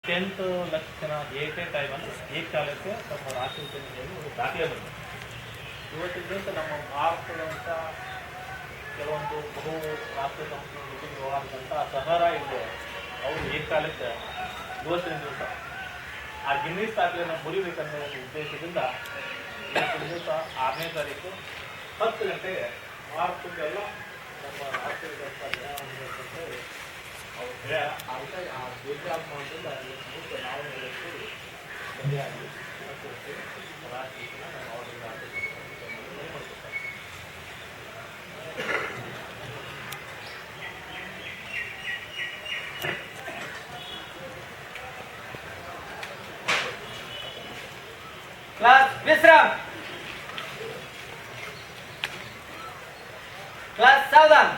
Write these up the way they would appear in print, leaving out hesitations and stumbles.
10 ಲಕ್ಷ ಜನ ಏಕೈಕ ಏಕಕಾಲಕ್ಕೆ ತಮ್ಮ ರಾಷ್ಟ್ರೀಯತೆಯನ್ನು ಒಂದು ದಾಖಲೆ ಬಂದಿದೆ. ಇವತ್ತಿನ ದಿವಸ ನಮ್ಮ ಭಾರತದಂಥ ಕೆಲವೊಂದು ಬಹು ರಾಷ್ಟ್ರೀಯ ಸಂಸ್ಥೆಗಳು ವ್ಯವಹಾರದಂಥ ಸಹರಾ ಇದೆ, ಅವರು ಏಕಕಾಲಕ್ಕೆ ಇವತ್ತಿನ ದಿವಸ ಆ ಗಿನ್ನಿಸ್ ದಾಖಲೆಯನ್ನು ಮುರಿಬೇಕನ್ನೋ ಒಂದು ಉದ್ದೇಶದಿಂದ ಇವತ್ತಿನ ದಿವಸ 6ನೇ ತಾರೀಕು 10 ಗಂಟೆಗೆ ಭಾರತಕ್ಕೆಲ್ಲ ನಮ್ಮ ರಾಷ್ಟ್ರೀಯ ಅವ್ರು ಆ ಭೇಟಿ ಆಗ್ಕೊಂಡ್ರಿಂದ ನಾವು ಸರಿಯಾಗಿ ರಾಷ್ಟ್ರೀಯ ನಾವು क्लास विश्राम क्लास सावधान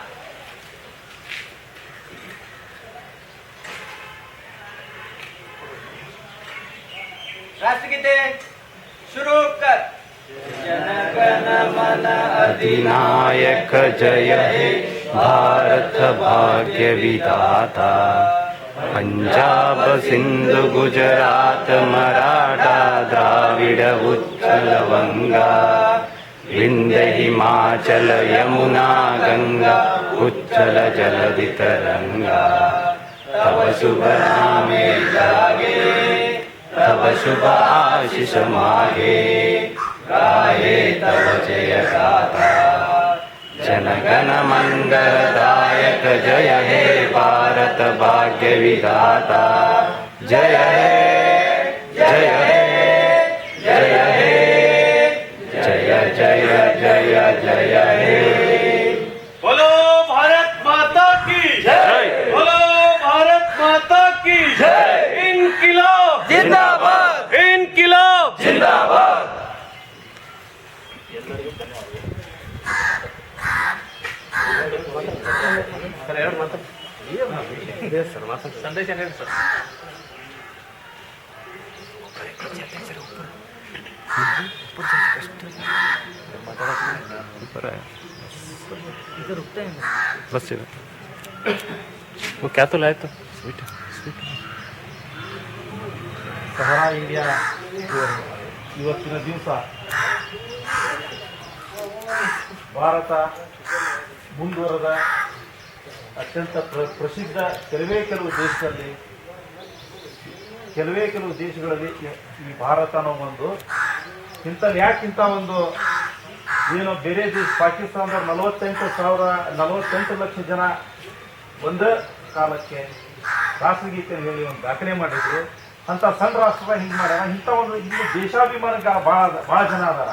राष्ट्रगीते शुरू कर जनगण मन अधिनायक जय हे भारत भाग्य विधाता पंजाब सिंधु गुजरात मराठा द्राविड उत्कल गंगा विंध्य हिमाचल यमुना गंगा उच्चल जलधि तरंगा तव शुभ नामे जागे तव शुभ आशीष मागे गाये तव जय गाथा जनगण मंगलदायक जय हे भारत भाग्य विधाता जय हे जय हे जय हे जय जय जय जय हे। बोलो भारत माता की जय। बोलो भारत माता की जय। इनकिलाब जिंदाबाद इनकिलाब जिंदाबाद। ಸರ್ ಎರಡು ಮಾತು ಸಂದೇಶ ಹೇಳಿ ಸರ್. बस वो क्या तो लाया था स्वीट स्वीट ಸಹರಾ ಇಂಡಿಯಾ ಇವತ್ತಿನ ದಿವಸ ಭಾರತ ಮುಂದುವರೆದ ಅತ್ಯಂತ ಪ್ರಸಿದ್ಧ ಕೆಲವೇ ಕೆಲವು ದೇಶಗಳಲ್ಲಿ ಈ ಭಾರತನೋ ಒಂದು ಇಂಥಲ್ಲಿ ಯಾಕಿಂತ ಒಂದು ಏನೋ ಬೇರೆ ದೇಶ ಪಾಕಿಸ್ತಾನದ 48 ಲಕ್ಷ ಜನ ಒಂದೇ ಕಾಲಕ್ಕೆ ರಾಷ್ಟ್ರಗೀತೆಯನ್ನು ಹೇಳಿ ಒಂದು ದಾಖಲೆ ಮಾಡಿದ್ರು. ಅಂತ ಸಣ್ಣ ರಾಷ್ಟ್ರದ ಹಿಂಗೆ ಮಾಡ್ಯಾರ. ಇಂಥ ಒಂದು ಇಲ್ಲಿ ದೇಶಾಭಿಮಾನಕ್ಕೆ ಭಾಳ ಜನ ಅದಾರ.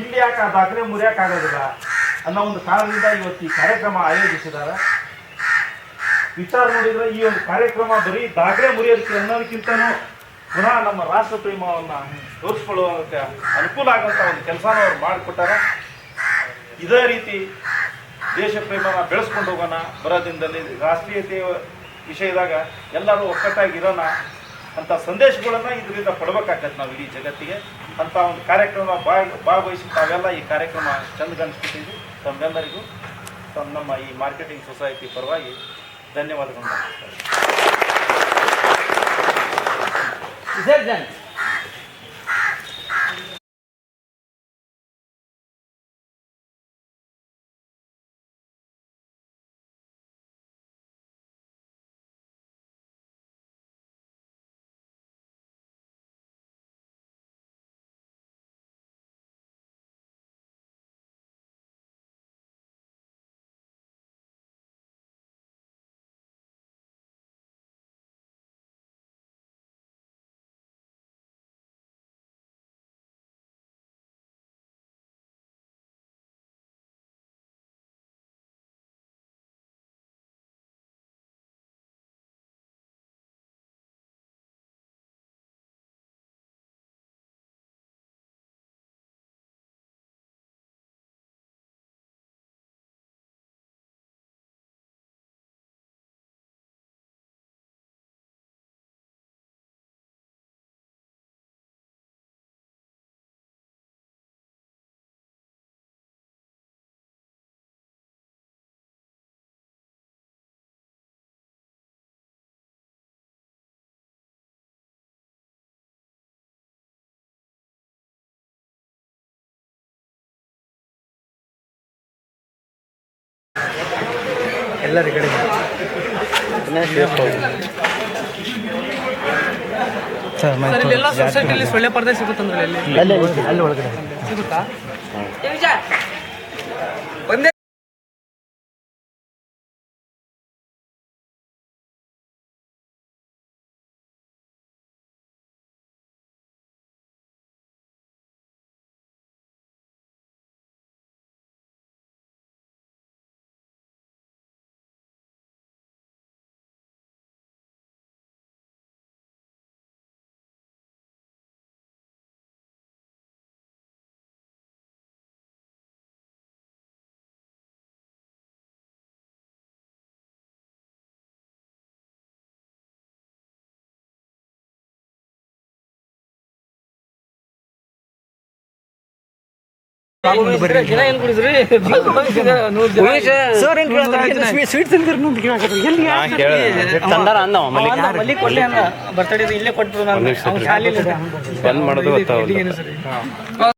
ಇಲ್ಲಿ ಯಾಕೆ ಆ ದಾಖಲೆ ಮುರಿಯೋಕ್ಕಾಗೋದಿಲ್ಲ ಅನ್ನೋ ಒಂದು ಕಾರಣದಿಂದ ಇವತ್ತು ಈ ಕಾರ್ಯಕ್ರಮ ಆಯೋಜಿಸಿದ್ದಾರೆ. ವಿಚಾರ ನೋಡಿದ್ರೆ ಈ ಒಂದು ಕಾರ್ಯಕ್ರಮ ಬರೀ ದಾಖಲೆ ಮುರಿಯೋದಕ್ಕೆ ಅನ್ನೋದಕ್ಕಿಂತನೂ ಪುನಃ ನಮ್ಮ ರಾಷ್ಟ್ರ ಪ್ರೇಮವನ್ನು ತೋರಿಸ್ಕೊಳ್ಳುವಂತೆ ಅನುಕೂಲ ಆಗುವಂಥ ಒಂದು ಕೆಲಸನ ಅವ್ರು ಮಾಡಿಕೊಟ್ಟಾರ. ಇದೇ ರೀತಿ ದೇಶ ಪ್ರೇಮನ ಬೆಳೆಸ್ಕೊಂಡು ಹೋಗೋಣ. ಬರೋದಿಂದಲ್ಲಿ ರಾಷ್ಟ್ರೀಯತೆಯ ವಿಷಯದಾಗ ಎಲ್ಲರೂ ಒಕ್ಕಟ್ಟಾಗಿರೋಣ ಅಂತ ಸಂದೇಶಗಳನ್ನು ಇದರಿಂದ ಪಡ್ಬೇಕಾಗತ್ತೆ ನಾವು ಇಡೀ ಜಗತ್ತಿಗೆ. ಅಂತ ಒಂದು ಕಾರ್ಯಕ್ರಮ ಭಾಗವಹಿಸಿ ತಾವೆಲ್ಲ ಈ ಕಾರ್ಯಕ್ರಮ ಚಂದಗನ್ನಿಸ್ಬಿಟ್ಟಿದ್ವಿ. ತಮ್ಮೆಲ್ಲರಿಗೂ ನಮ್ಮ ಈ ಮಾರ್ಕೆಟಿಂಗ್ ಸೊಸೈಟಿ ಪರವಾಗಿ ಧನ್ಯವಾದಗಳು. विसर्जन ಎಲ್ಲರ ಕಡೆ ಇಲ್ಲೆಲ್ಲ ಸೊಸೈಟಿಲಿ ಸೊಳ್ಳೆ ಪರ್ದೆ ಸಿಗುತ್ತಂದ್ರೆ ಅಲ್ಲಿ ಒಳಗಡೆ ಸಿಗುತ್ತಾ ಒಂದೇ ಜನ ಏನ್ ಕುಡಿದ್ರಿ ಸ್ವೀಟ್ ತಂದಾರ ಅಂದವ ಮಲ್ಲಿ ಕೊಡ್ಲಿ ಅಂದ ಬರ್ತಡೇ ಇಲ್ಲೇ ಕೊಟ್ಬಿಡು ನಾನು ಶಾಲೆಯಲ್ಲಿ ಬಂದ್ ಮಾಡೋದು ಗೊತ್ತಾಗಲ್ಲ